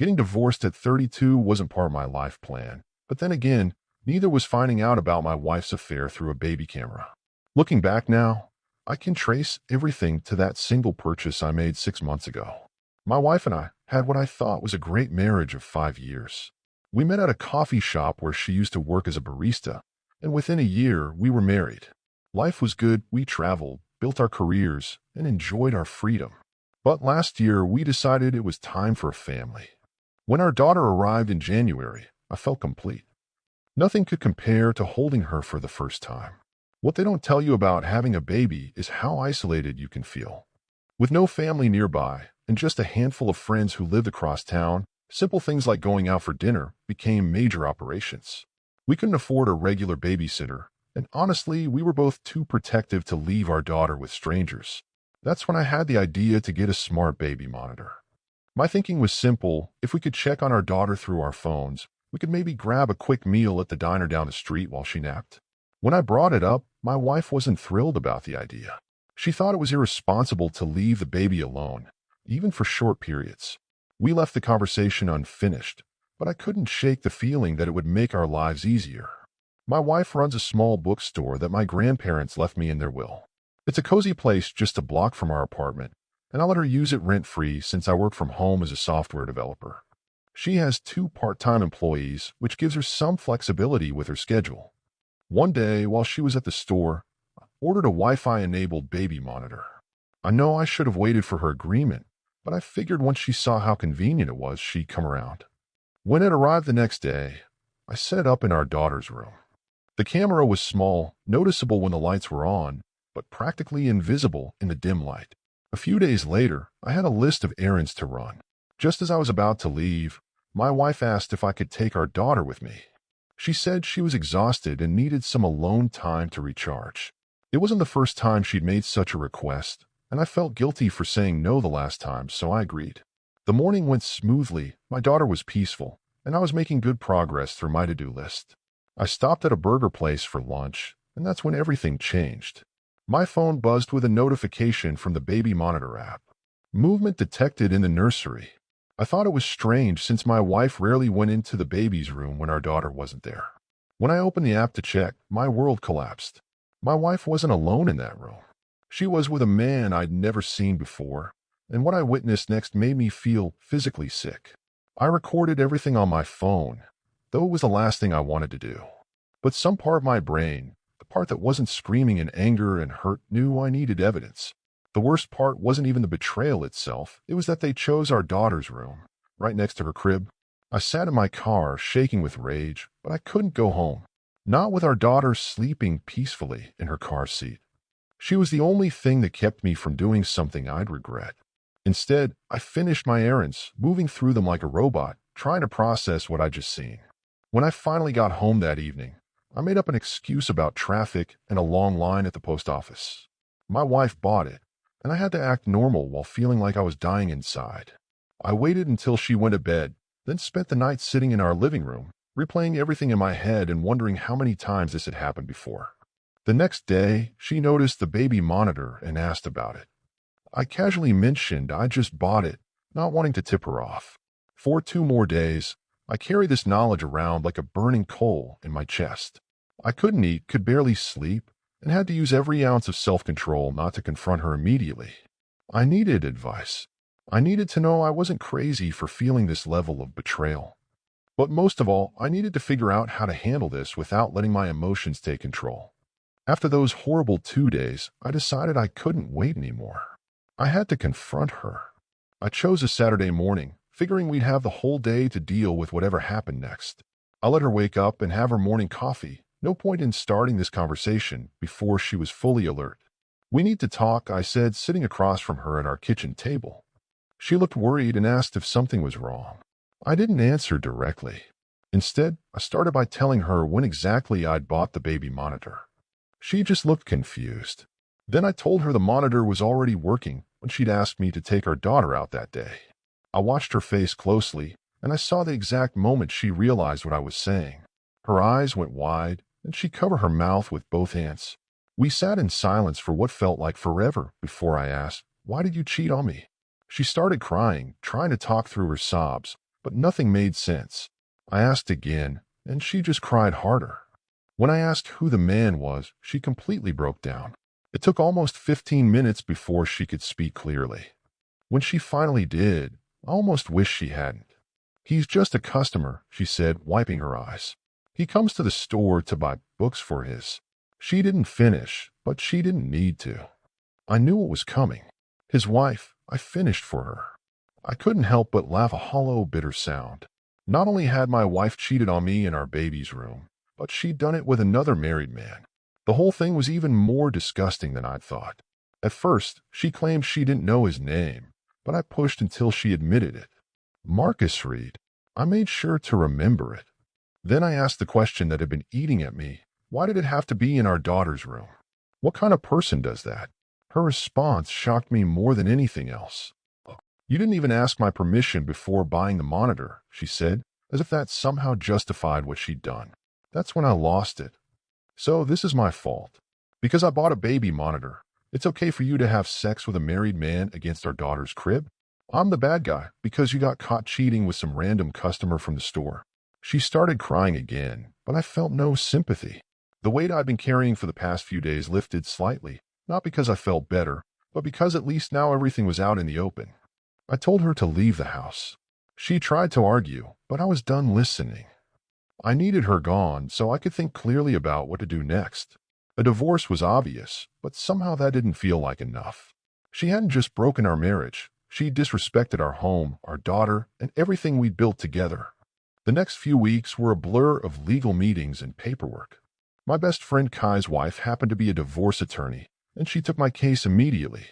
Getting divorced at 32 wasn't part of my life plan, but then again, neither was finding out about my wife's affair through a baby camera. Looking back now, I can trace everything to that single purchase I made 6 months ago. My wife and I had what I thought was a great marriage of 5 years. We met at a coffee shop where she used to work as a barista, and within a year, we were married. Life was good, we traveled, built our careers, and enjoyed our freedom. But last year, we decided it was time for a family. When our daughter arrived in January, I felt complete. Nothing could compare to holding her for the first time. What they don't tell you about having a baby is how isolated you can feel. With no family nearby and just a handful of friends who lived across town, simple things like going out for dinner became major operations. We couldn't afford a regular babysitter, and honestly, we were both too protective to leave our daughter with strangers. That's when I had the idea to get a smart baby monitor. My thinking was simple: if we could check on our daughter through our phones, we could maybe grab a quick meal at the diner down the street while she napped. When I brought it up, my wife wasn't thrilled about the idea. She thought it was irresponsible to leave the baby alone, even for short periods. We left the conversation unfinished, but I couldn't shake the feeling that it would make our lives easier. My wife runs a small bookstore that my grandparents left me in their will. It's a cozy place just a block from our apartment, and I let her use it rent-free since I work from home as a software developer. She has 2 part-time employees, which gives her some flexibility with her schedule. One day, while she was at the store, I ordered a Wi-Fi-enabled baby monitor. I know I should have waited for her agreement, but I figured once she saw how convenient it was, she'd come around. When it arrived the next day, I set it up in our daughter's room. The camera was small, noticeable when the lights were on, but practically invisible in the dim light. A few days later, I had a list of errands to run. Just as I was about to leave, my wife asked if I could take our daughter with me. She said she was exhausted and needed some alone time to recharge. It wasn't the first time she'd made such a request, and I felt guilty for saying no the last time, so I agreed. The morning went smoothly, my daughter was peaceful, and I was making good progress through my to-do list. I stopped at a burger place for lunch, and that's when everything changed. My phone buzzed with a notification from the baby monitor app. Movement detected in the nursery. I thought it was strange since my wife rarely went into the baby's room when our daughter wasn't there. When I opened the app to check, my world collapsed. My wife wasn't alone in that room. She was with a man I'd never seen before, and what I witnessed next made me feel physically sick. I recorded everything on my phone, though it was the last thing I wanted to do. But some part of my brain, the part that wasn't screaming in anger and hurt, knew I needed evidence. The worst part wasn't even the betrayal itself, it was that they chose our daughter's room, right next to her crib. I sat in my car, shaking with rage, but I couldn't go home. Not with our daughter sleeping peacefully in her car seat. She was the only thing that kept me from doing something I'd regret. Instead, I finished my errands, moving through them like a robot, trying to process what I'd just seen. When I finally got home that evening, I made up an excuse about traffic and a long line at the post office. My wife bought it, and I had to act normal while feeling like I was dying inside. I waited until she went to bed, then spent the night sitting in our living room, replaying everything in my head and wondering how many times this had happened before. The next day, she noticed the baby monitor and asked about it. I casually mentioned I just bought it, not wanting to tip her off. For 2 more days, I carried this knowledge around like a burning coal in my chest. I couldn't eat, could barely sleep, and had to use every ounce of self-control not to confront her immediately. I needed advice. I needed to know I wasn't crazy for feeling this level of betrayal. But most of all, I needed to figure out how to handle this without letting my emotions take control. After those horrible 2 days, I decided I couldn't wait anymore. I had to confront her. I chose a Saturday morning, figuring we'd have the whole day to deal with whatever happened next. I let her wake up and have her morning coffee. No point in starting this conversation before she was fully alert. "We need to talk," I said, sitting across from her at our kitchen table. She looked worried and asked if something was wrong. I didn't answer directly. Instead, I started by telling her when exactly I'd bought the baby monitor. She just looked confused. Then I told her the monitor was already working when she'd asked me to take our daughter out that day. I watched her face closely, and I saw the exact moment she realized what I was saying. Her eyes went wide, and she covered her mouth with both hands. We sat in silence for what felt like forever before I asked, "Why did you cheat on me?" She started crying, trying to talk through her sobs, but nothing made sense. I asked again, and she just cried harder. When I asked who the man was, she completely broke down. It took almost 15 minutes before she could speak clearly. When she finally did, I almost wished she hadn't. "He's just a customer," she said, wiping her eyes. "He comes to the store to buy books for his." She didn't finish, but she didn't need to. I knew what was coming. His wife, I finished for her. I couldn't help but laugh, a hollow, bitter sound. Not only had my wife cheated on me in our baby's room, but she'd done it with another married man. The whole thing was even more disgusting than I'd thought. At first, she claimed she didn't know his name, but I pushed until she admitted it. Marcus Reed. I made sure to remember it. Then I asked the question that had been eating at me. Why did it have to be in our daughter's room? What kind of person does that? Her response shocked me more than anything else. "You didn't even ask my permission before buying the monitor," she said, as if that somehow justified what she'd done. That's when I lost it. "So this is my fault. Because I bought a baby monitor, it's okay for you to have sex with a married man against our daughter's crib? I'm the bad guy because you got caught cheating with some random customer from the store." She started crying again, but I felt no sympathy. The weight I'd been carrying for the past few days lifted slightly, not because I felt better, but because at least now everything was out in the open. I told her to leave the house. She tried to argue, but I was done listening. I needed her gone so I could think clearly about what to do next. A divorce was obvious, but somehow that didn't feel like enough. She hadn't just broken our marriage. She disrespected our home, our daughter, and everything we'd built together. The next few weeks were a blur of legal meetings and paperwork. My best friend Kai's wife happened to be a divorce attorney, and she took my case immediately.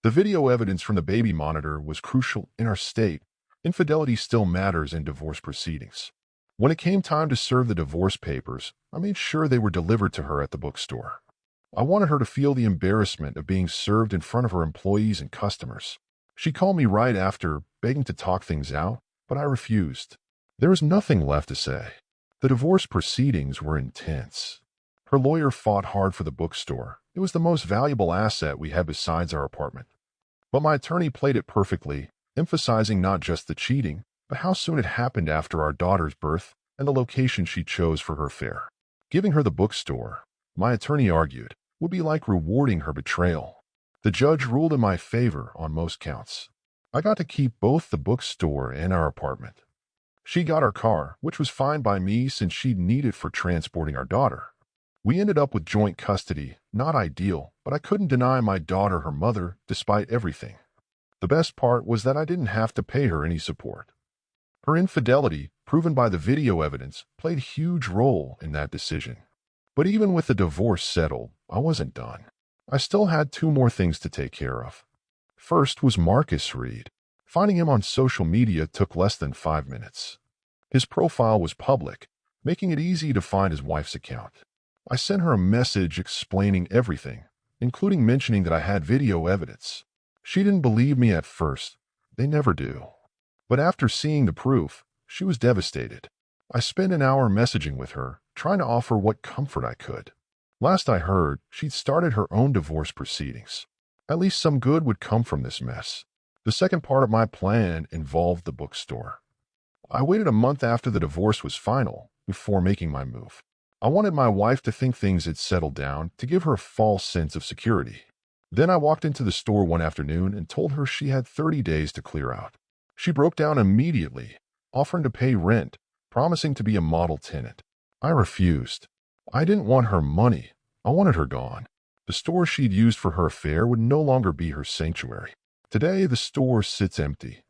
The video evidence from the baby monitor was crucial in our state. Infidelity still matters in divorce proceedings. When it came time to serve the divorce papers, I made sure they were delivered to her at the bookstore. I wanted her to feel the embarrassment of being served in front of her employees and customers. She called me right after, begging to talk things out, but I refused. There was nothing left to say. The divorce proceedings were intense. Her lawyer fought hard for the bookstore. It was the most valuable asset we had besides our apartment. But my attorney played it perfectly, emphasizing not just the cheating, but how soon it happened after our daughter's birth and the location she chose for her affair. Giving her the bookstore, my attorney argued, would be like rewarding her betrayal. The judge ruled in my favor on most counts. I got to keep both the bookstore and our apartment. She got our car, which was fine by me since she'd need it for transporting our daughter. We ended up with joint custody, not ideal, but I couldn't deny my daughter her mother despite everything. The best part was that I didn't have to pay her any support. Her infidelity, proven by the video evidence, played a huge role in that decision. But even with the divorce settled, I wasn't done. I still had two more things to take care of. First was Marcus Reed. Finding him on social media took less than 5 minutes. His profile was public, making it easy to find his wife's account. I sent her a message explaining everything, including mentioning that I had video evidence. She didn't believe me at first. They never do. But after seeing the proof, she was devastated. I spent an hour messaging with her, trying to offer what comfort I could. Last I heard, she'd started her own divorce proceedings. At least some good would come from this mess. The second part of my plan involved the bookstore. I waited a month after the divorce was final before making my move. I wanted my wife to think things had settled down, to give her a false sense of security. Then I walked into the store one afternoon and told her she had 30 days to clear out. She broke down immediately, offering to pay rent, promising to be a model tenant. I refused. I didn't want her money. I wanted her gone. The store she'd used for her affair would no longer be her sanctuary. Today, the store sits empty.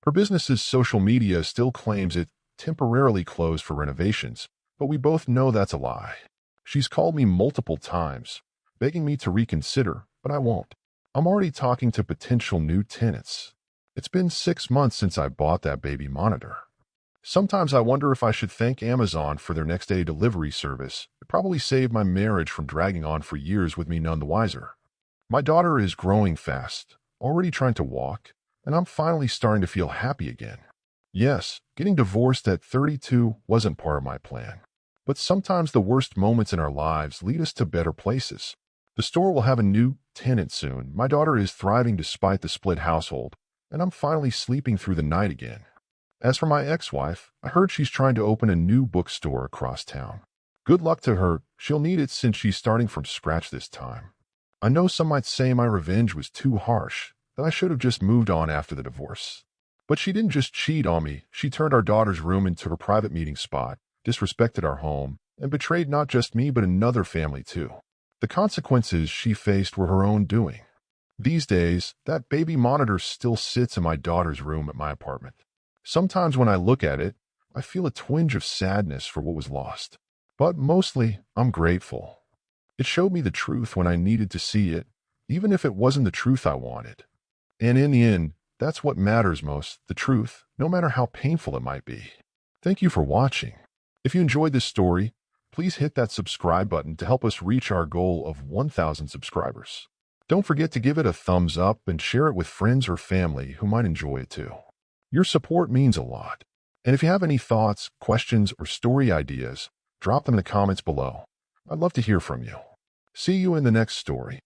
Her business's social media still claims it temporarily closed for renovations, but we both know that's a lie. She's called me multiple times, begging me to reconsider, but I won't. I'm already talking to potential new tenants. It's been 6 months since I bought that baby monitor. Sometimes I wonder if I should thank Amazon for their next-day delivery service. It probably saved my marriage from dragging on for years with me none the wiser. My daughter is growing fast, already trying to walk, and I'm finally starting to feel happy again. Yes, getting divorced at 32 wasn't part of my plan. But sometimes the worst moments in our lives lead us to better places. The store will have a new tenant soon. My daughter is thriving despite the split household, and I'm finally sleeping through the night again. As for my ex-wife, I heard she's trying to open a new bookstore across town. Good luck to her. She'll need it since she's starting from scratch this time. I know some might say my revenge was too harsh, that I should have just moved on after the divorce. But she didn't just cheat on me, she turned our daughter's room into her private meeting spot, disrespected our home, and betrayed not just me but another family too. The consequences she faced were her own doing. These days, that baby monitor still sits in my daughter's room at my apartment. Sometimes when I look at it, I feel a twinge of sadness for what was lost. But mostly, I'm grateful. It showed me the truth when I needed to see it, even if it wasn't the truth I wanted. And in the end, that's what matters most, the truth, no matter how painful it might be. Thank you for watching. If you enjoyed this story, please hit that subscribe button to help us reach our goal of 1,000 subscribers. Don't forget to give it a thumbs up and share it with friends or family who might enjoy it too. Your support means a lot. And if you have any thoughts, questions, or story ideas, drop them in the comments below. I'd love to hear from you. See you in the next story.